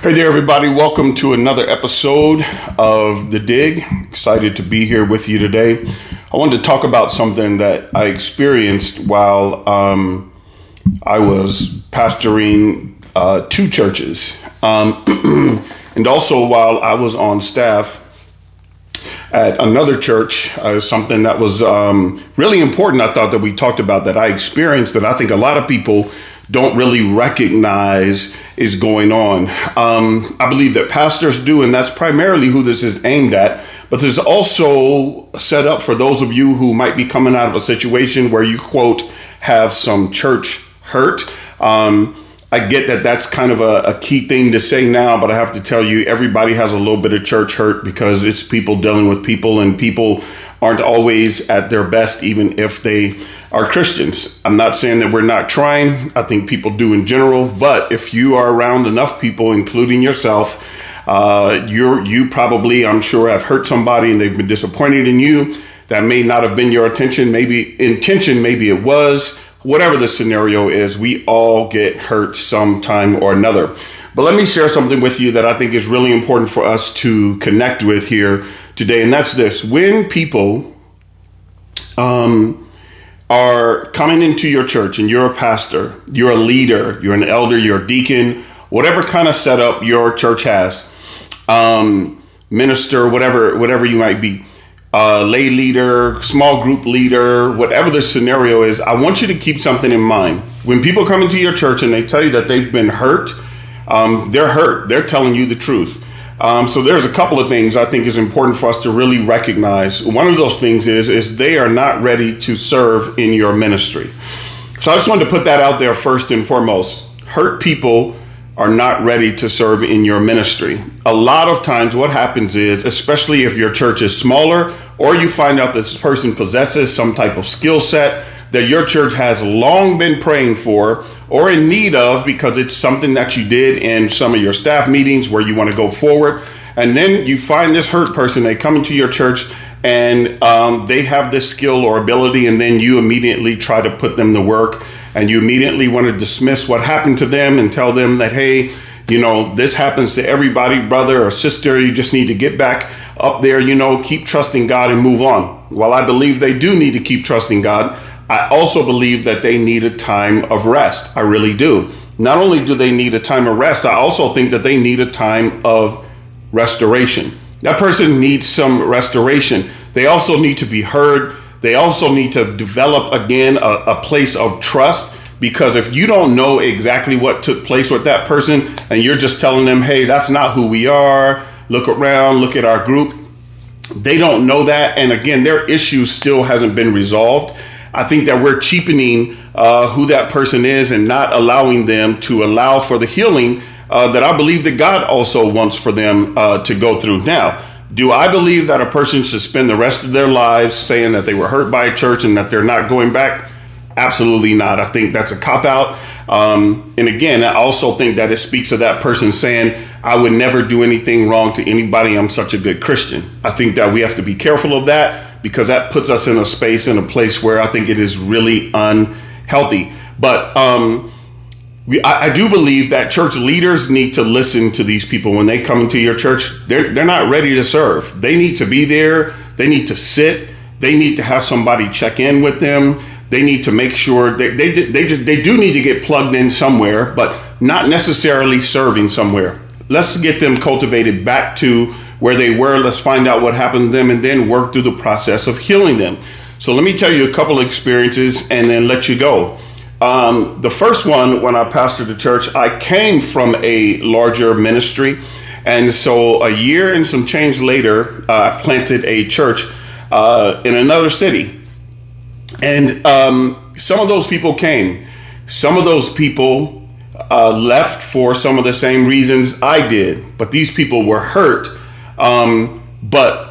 Hey there, everybody. Welcome to another episode of The Dig. Excited to be here with you today. I wanted to talk about something that I experienced while I was pastoring two churches. And also while I was on staff at another church, something that was really important, I thought that we talked about, that I experienced, that I think a lot of people don't really recognize is going on. I believe that pastors do, and that's primarily who this is aimed at. But this is also set up for those of you who might be coming out of a situation where you, quote, have some church hurt. I get that that's kind of a key thing to say now, but I have to tell you, everybody has a little bit of church hurt because it's people dealing with people, and people aren't always at their best, even if they are Christians. I'm not saying that we're not trying. I think people do in general, but if you are around enough people, including yourself, you probably, I'm sure, have hurt somebody and they've been disappointed in you. That may not have been your intention. Maybe it was. Whatever the scenario is, we all get hurt sometime or another. But let me share something with you that I think is really important for us to connect with here today. And that's this: when people are coming into your church and you're a pastor, you're a leader, you're an elder, you're a deacon, whatever kind of setup your church has, minister, whatever you might be, lay leader, small group leader, whatever the scenario is, I want you to keep something in mind. When people come into your church and they tell you that they've been hurt, they're hurt. They're telling you the truth. So there's a couple of things I think is important for us to really recognize. One of those things is they are not ready to serve in your ministry. So I just wanted to put that out there first and foremost. Hurt people are not ready to serve in your ministry. A lot of times what happens is, especially if your church is smaller, or you find out this person possesses some type of skill set that your church has long been praying for or in need of, because it's something that you did in some of your staff meetings where you want to go forward. And then you find this hurt person, they come into your church and they have this skill or ability, and then you immediately try to put them to work, and you immediately want to dismiss what happened to them and tell them that, hey, this happens to everybody, brother or sister. You just need to get back up there, keep trusting God and move on. While I believe they do need to keep trusting God, I also believe that they need a time of rest. I really do. Not only do they need a time of rest, I also think that they need a time of restoration. That person needs some restoration. They also need to be heard. They also need to develop, again, a place of trust. Because if you don't know exactly what took place with that person and you're just telling them, hey, that's not who we are, look around, look at our group, they don't know that. And again, their issue still hasn't been resolved. I think that we're cheapening who that person is and not allowing them to allow for the healing that I believe that God also wants for them to go through. Now, do I believe that a person should spend the rest of their lives saying that they were hurt by a church and that they're not going back? Absolutely not. I think that's a cop-out. And again, I also think that it speaks of that person saying, I would never do anything wrong to anybody. I'm such a good Christian. I think that we have to be careful of that, because that puts us in a space, in a place where I think it is really unhealthy. But I do believe that church leaders need to listen to these people when they come into your church. They're not ready to serve. They need to be there. They need to sit. They need to have somebody check in with them. They need to make sure they do need to get plugged in somewhere, but not necessarily serving somewhere. Let's get them cultivated back to where they were. Let's find out what happened to them and then work through the process of healing them. So let me tell you a couple of experiences and then let you go. The first one, when I pastored the church, I came from a larger ministry. And so a year and some change later, I planted a church in another city. And some of those people came. Some of those people left for some of the same reasons I did. But these people were hurt. But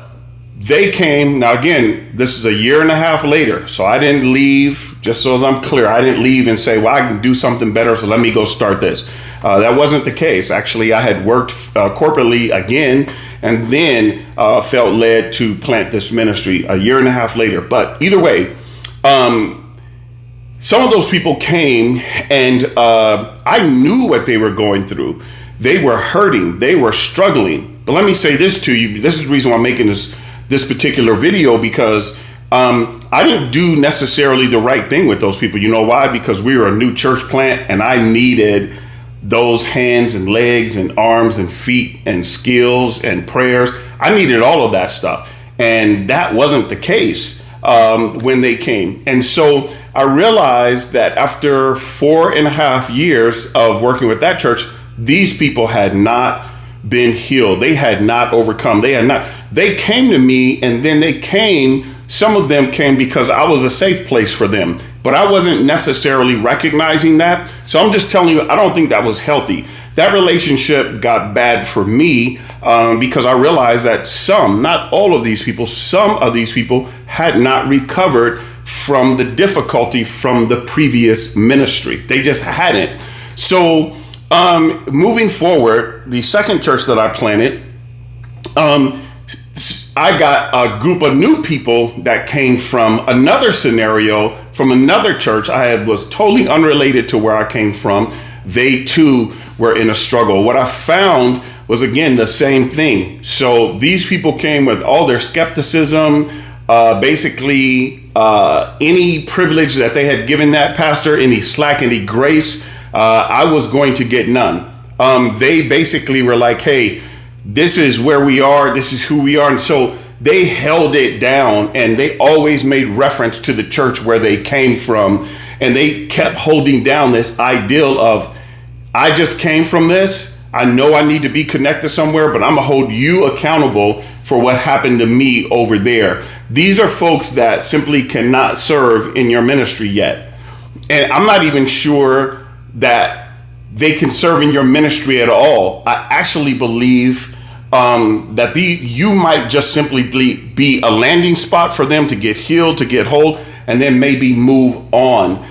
they came. Now, again, this is a year and a half later. So I didn't leave, just so I'm clear, I didn't leave and say, well, I can do something better, so let me go start this. That wasn't the case. Actually, I had worked corporately again and then felt led to plant this ministry a year and a half later. But either way, some of those people came and I knew what they were going through. They were hurting. They were struggling. But let me say this to you. This is the reason why I'm making this particular video, because I didn't do necessarily the right thing with those people. You know why? Because we were a new church plant, and I needed those hands and legs and arms and feet and skills and prayers. I needed all of that stuff. And that wasn't the case when they came. And so I realized that after 4.5 years of working with that church, these people had not been healed. They had not overcome. They came to me, and then some of them came because I was a safe place for them, but I wasn't necessarily recognizing that. So I'm just telling you, I don't think that was healthy. That relationship got bad for me because I realized that not all of these people, some of these people had not recovered from the difficulty from the previous ministry. They just hadn't. So moving forward, the second church that I planted, I got a group of new people that came from another scenario, from another church. Was totally unrelated to where I came from. They too were in a struggle. What I found was, again, the same thing. So these people came with all their skepticism, basically any privilege that they had given that pastor, any slack, any grace, I was going to get none. They basically were like, hey, this is where we are. This is who we are. And so they held it down, and they always made reference to the church where they came from. And they kept holding down this ideal of, I just came from this. I know I need to be connected somewhere, but I'm going to hold you accountable for what happened to me over there. These are folks that simply cannot serve in your ministry yet. And I'm not even sure that they can serve in your ministry at all. I actually believe that you might just simply be a landing spot for them to get healed, to get whole, and then maybe move on.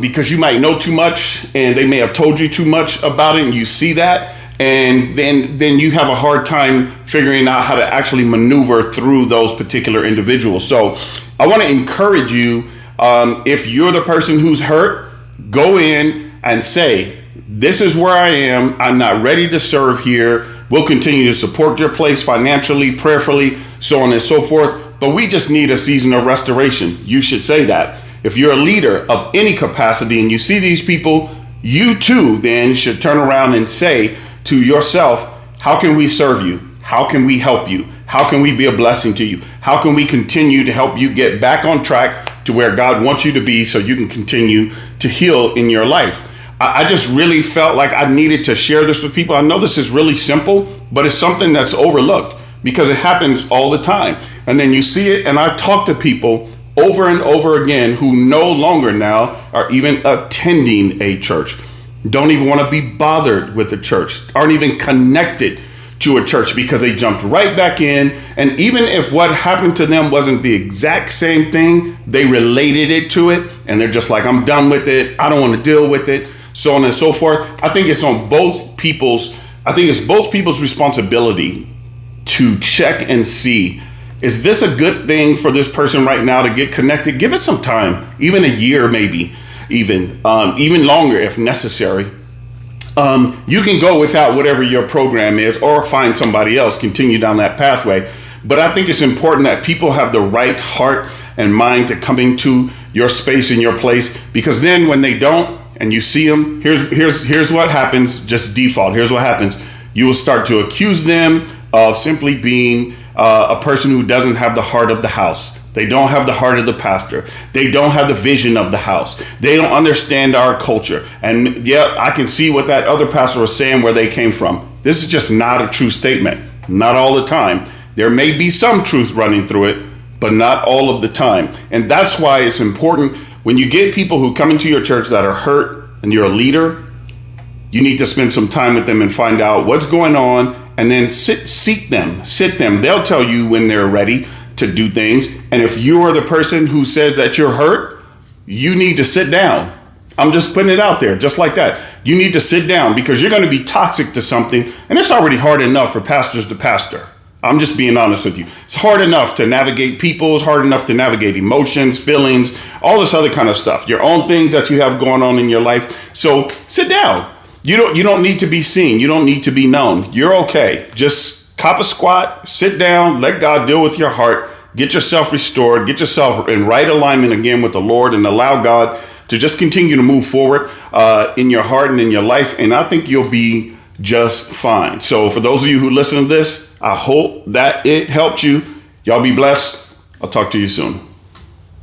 Because you might know too much, and they may have told you too much about it, and you see that, and then you have a hard time figuring out how to actually maneuver through those particular individuals. So I want to encourage you, if you're the person who's hurt, go in and say, this is where I am. I'm not ready to serve here. We'll continue to support your place financially, prayerfully, so on and so forth. But we just need a season of restoration. You should say that. If you're a leader of any capacity and you see these people, you too then should turn around and say to yourself, how can we serve you? How can we help you? How can we be a blessing to you? How can we continue to help you get back on track to where God wants you to be so you can continue to heal in your life? I just really felt like I needed to share this with people. I know this is really simple, but it's something that's overlooked because it happens all the time. And then you see it, and I talk to people over and over again who no longer now are even attending a church, don't even want to be bothered with the church, aren't even connected to a church because they jumped right back in. And even if what happened to them wasn't the exact same thing, they related it to it. And they're just like, I'm done with it. I don't want to deal with it. So on and so forth. I think it's both people's responsibility to check and see, is this a good thing for this person right now to get connected? Give it some time, even a year, maybe even longer if necessary. You can go without whatever your program is or find somebody else, continue down that pathway. But I think it's important that people have the right heart and mind to come into your space and your place, because then when they don't, and you see them, here's what happens, just default. Here's what happens. You will start to accuse them of simply being a person who doesn't have the heart of the house. They don't have the heart of the pastor. They don't have the vision of the house. They don't understand our culture. And yeah, I can see what that other pastor was saying, where they came from. This is just not a true statement. Not all the time. There may be some truth running through it, but not all of the time. And that's why it's important when you get people who come into your church that are hurt and you're a leader, you need to spend some time with them and find out what's going on, and then sit them. They'll tell you when they're ready to do things. And if you are the person who says that you're hurt, you need to sit down. I'm just putting it out there just like that. You need to sit down because you're going to be toxic to something. And it's already hard enough for pastors to pastor. I'm just being honest with you. It's hard enough to navigate people. It's hard enough to navigate emotions, feelings, all this other kind of stuff, your own things that you have going on in your life. So sit down. You don't need to be seen. You don't need to be known. You're okay. Just cop a squat, sit down, let God deal with your heart, get yourself restored, get yourself in right alignment again with the Lord, and allow God to just continue to move forward in your heart and in your life. And I think you'll be just fine. So for those of you who listen to this, I hope that it helped you. Y'all be blessed. I'll talk to you soon.